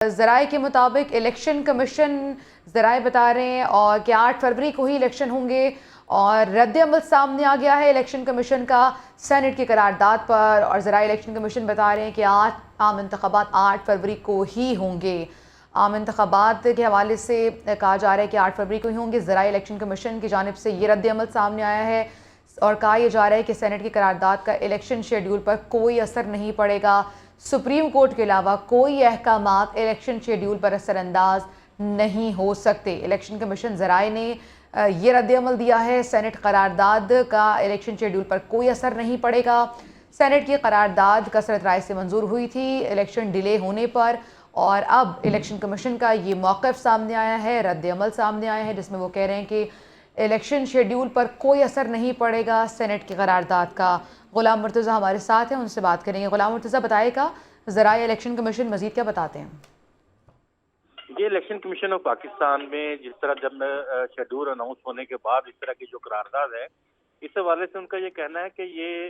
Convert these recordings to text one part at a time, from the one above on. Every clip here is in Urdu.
ذرائع کے مطابق الیکشن کمیشن ذرائع بتا رہے ہیں اور کہ 8 فروری کو ہی الیکشن ہوں گے، اور رد عمل سامنے آ گیا ہے الیکشن کمیشن کا سینٹ کی قرارداد پر، اور ذرائع الیکشن کمیشن بتا رہے ہیں کہ عام انتخابات 8 فروری کو ہی ہوں گے۔ عام انتخابات کے حوالے سے کہا جا رہا ہے کہ 8 فروری کو ہی ہوں گے۔ ذرائع الیکشن کمیشن کی جانب سے یہ رد عمل سامنے آیا ہے اور کہا یہ جا رہا ہے کہ سینٹ کی قرارداد کا الیکشن شیڈیول پر کوئی اثر نہیں پڑے گا۔ سپریم کورٹ کے علاوہ کوئی احکامات الیکشن شیڈیول پر اثر انداز نہیں ہو سکتے۔ الیکشن کمیشن ذرائع نے یہ رد عمل دیا ہے، سینٹ قرارداد کا الیکشن شیڈیول پر کوئی اثر نہیں پڑے گا۔ سینٹ کی قرارداد کثرت رائے سے منظور ہوئی تھی الیکشن ڈیلے ہونے پر، اور اب الیکشن کمیشن کا یہ موقف سامنے آیا ہے، رد عمل سامنے آیا ہے، جس میں وہ کہہ رہے ہیں کہ الیکشن شیڈیول پر کوئی اثر نہیں پڑے گا سینٹ کی قرارداد کا۔ غلام مرتضیٰ ہمارے ساتھ ہیں، ان سے بات کریں گے۔ غلام مرتضیٰ، بتائے گا ذرائع الیکشن کمیشن مزید کیا بتاتے ہیں؟ یہ الیکشن کمیشن آف پاکستان میں جس طرح جب شیڈول اناؤنس ہونے کے بعد اس طرح کی جو قرارداد ہے، اس حوالے سے ان کا یہ کہنا ہے کہ یہ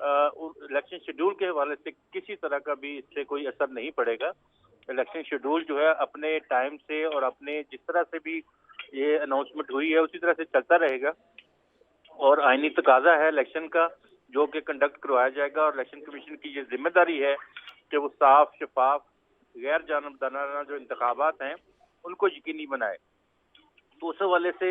الیکشن شیڈول کے حوالے سے کسی طرح کا بھی اس سے کوئی اثر نہیں پڑے گا۔ الیکشن شیڈول جو ہے اپنے ٹائم سے اور اپنے جس طرح سے بھی یہ اناؤنسمنٹ ہوئی ہے اسی طرح سے چلتا رہے گا، اور آئینی تقاضا ہے الیکشن کا جو کہ کنڈکٹ کروایا جائے گا، اور الیکشن کمیشن کی یہ ذمہ داری ہے کہ وہ صاف، شفاف، غیر جانبدارانہ جو انتخابات ہیں ان کو یقینی بنائے۔ تو اس حوالے سے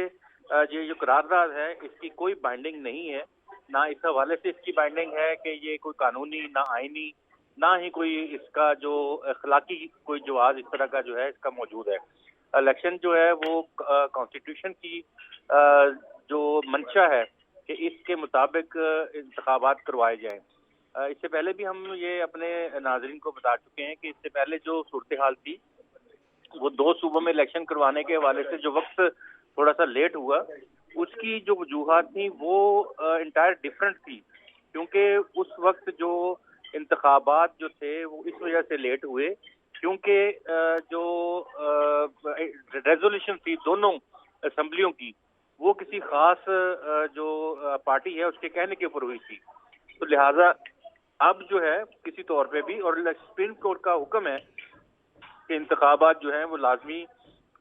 یہ جو قرارداد ہے اس کی کوئی بائنڈنگ نہیں ہے، نہ اس حوالے سے اس کی بائنڈنگ ہے کہ یہ کوئی قانونی، نہ آئینی، نہ ہی کوئی اس کا جو اخلاقی کوئی جواز اس طرح کا جو ہے اس کا موجود ہے۔ الیکشن جو ہے وہ کانسٹیٹیوشن کی جو منشا ہے کہ اس کے مطابق انتخابات کروائے جائیں۔ اس سے پہلے بھی ہم یہ اپنے ناظرین کو بتا چکے ہیں کہ اس سے پہلے جو صورتحال تھی وہ 2 صوبوں میں الیکشن کروانے کے حوالے سے جو وقت تھوڑا سا لیٹ ہوا، اس کی جو وجوہات تھیں وہ انٹائر ڈیفرنٹ تھی، کیونکہ اس وقت جو انتخابات جو تھے وہ اس وجہ سے لیٹ ہوئے کیونکہ جو ریزولوشن تھی دونوں اسمبلیوں کی وہ کسی خاص جو پارٹی ہے اس کے کہنے کے اوپر ہوئی تھی، تو لہٰذا اب جو ہے کسی طور پہ بھی، اور سپریم کورٹ کا حکم ہے کہ انتخابات جو ہیں وہ لازمی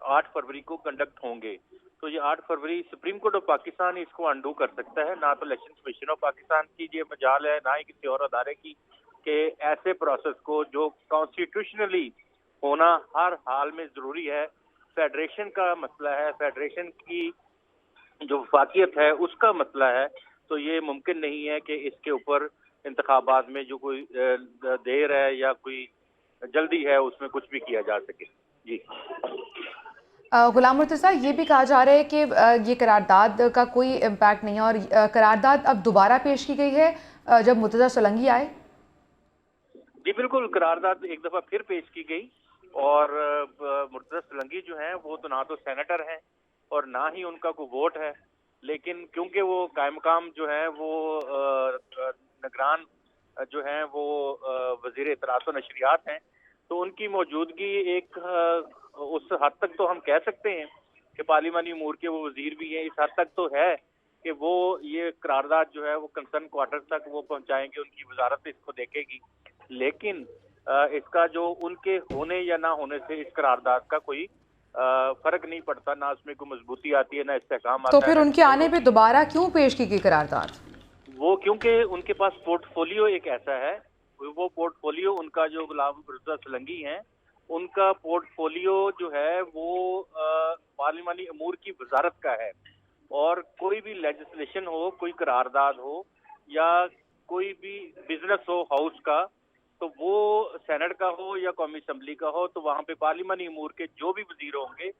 8 فروری کو کنڈکٹ ہوں گے، تو یہ 8 فروری سپریم کورٹ آف پاکستان اس کو انڈو کر سکتا ہے، نہ تو الیکشن کمیشن آف پاکستان کی یہ مجال ہے، نہ ہی کسی اور ادارے کی کہ ایسے پروسیس کو جو کانسٹیٹیوشنلی ہونا ہر حال میں ضروری ہے، فیڈریشن کا مسئلہ ہے، فیڈریشن کی جو وفاقیت ہے اس کا مسئلہ ہے، تو یہ ممکن نہیں ہے کہ اس کے اوپر انتخابات میں جو کوئی دیر ہے یا کوئی جلدی ہے اس میں کچھ بھی کیا جا سکے۔ جی غلام مرتضیٰ، یہ بھی کہا جا رہا ہے کہ یہ قرارداد کا کوئی امپیکٹ نہیں ہے، اور قرارداد اب دوبارہ پیش کی گئی ہے جب مرتضیٰ سولنگی آئے؟ جی بالکل، قرارداد ایک دفعہ پھر پیش کی گئی، اور مرتضیٰ سولنگی جو ہیں وہ تو نہ تو سینیٹر ہیں اور نہ ہی ان کا کوئی ووٹ ہے، لیکن کیونکہ وہ قائم مقام جو ہیں وہ نگران جو ہیں وہ وزیر اطلاعات و نشریات ہیں، تو ان کی موجودگی ایک اس حد تک تو ہم کہہ سکتے ہیں کہ پارلیمانی امور کے وہ وزیر بھی ہیں، اس حد تک تو ہے کہ وہ یہ قرارداد جو ہے وہ کنسرن کوارٹر تک وہ پہنچائیں گے، ان کی وزارت اس کو دیکھے گی، لیکن اس کا جو ان کے ہونے یا نہ ہونے سے اس قرارداد کا کوئی فرق نہیں پڑتا، نہ اس میں کوئی مضبوطی آتی ہے، نہ استحکام تو آتا ہے، پھر نہ ان کے آنے پہ دوبارہ کیوں پیش کی گئی قرارداد؟ وہ کیونکہ ان کے پاس پورٹ فولیو ایک ایسا ہے، وہ پورٹ فولیو ان کا جو غلام مرتضیٰ سولنگی ہیں ان کا پورٹ فولیو جو ہے وہ پارلیمانی امور کی وزارت کا ہے، اور کوئی بھی لیجسلیشن ہو، کوئی قرارداد ہو یا کوئی بھی بزنس ہو ہاؤس کا، تو وہ سینٹ کا ہو یا قومی اسمبلی کا ہو، تو وہاں پہ پارلیمانی امور کے جو بھی وزیر ہوں گے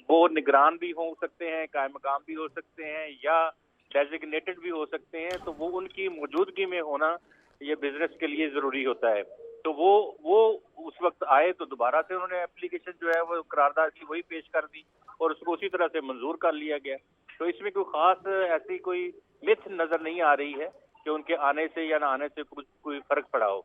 وہ نگران بھی ہو سکتے ہیں، قائم مقام بھی ہو سکتے ہیں، یا ڈیزگنیٹڈ بھی ہو سکتے ہیں، تو وہ ان کی موجودگی میں ہونا یہ بزنس کے لیے ضروری ہوتا ہے، تو وہ اس وقت آئے تو دوبارہ سے انہوں نے اپلیکیشن جو ہے وہ قرارداد کی وہی پیش کر دی اور اس کو اسی طرح سے منظور کر لیا گیا، تو اس میں کوئی خاص ایسی کوئی متھ نظر نہیں آ رہی ہے کہ ان کے آنے سے یا نہ آنے سے کوئی فرق پڑا ہو۔